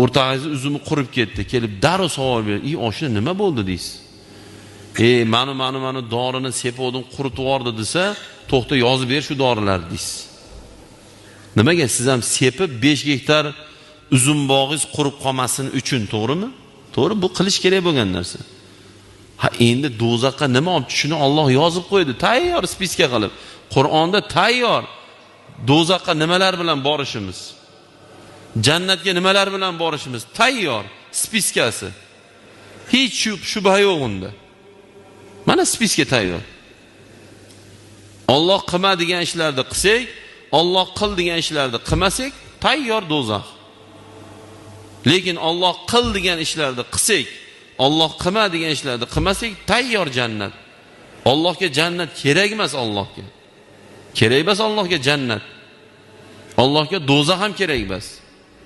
o'rtag'ingiz uzumi qurib ketdi, kelib darrov savol beradi. Oshna nima bo'ldi deysiz? Mana dorini sepuvdim, quritib yubordi desa, to'xta yozib ber shu dorilarni deysiz. Nimaga? Siz ham sepib 5 gektar uzum bog'ingiz qurib qolmasin uchun, to'g'rimi? To'g'ri, bu qilish kerak bo'lgan narsa. Endi do'zaxga nima olib tushishini Alloh yozib qo'ydi, tayyor spiska qilib. Qur'onda tayyor do'zaxga nimalar bilan borishimiz, jannatga nimalar bilan borishimiz tayyor spiskasi. Hech shubha yo'q unda. Mana spiska tayyor. Alloh qilma degan ishlarni qilsak, Alloh qil degan ishlarni qilmasak, tayyor do'zax. Lekin Alloh qil degan ishlarni qilsak, Alloh qilma degan ishlarni qilmasak, tayyor jannat. Allohga jannat kerak emas, Allohga. Kerak emas Allohga jannat. Allohga do'zax ham kerak emas.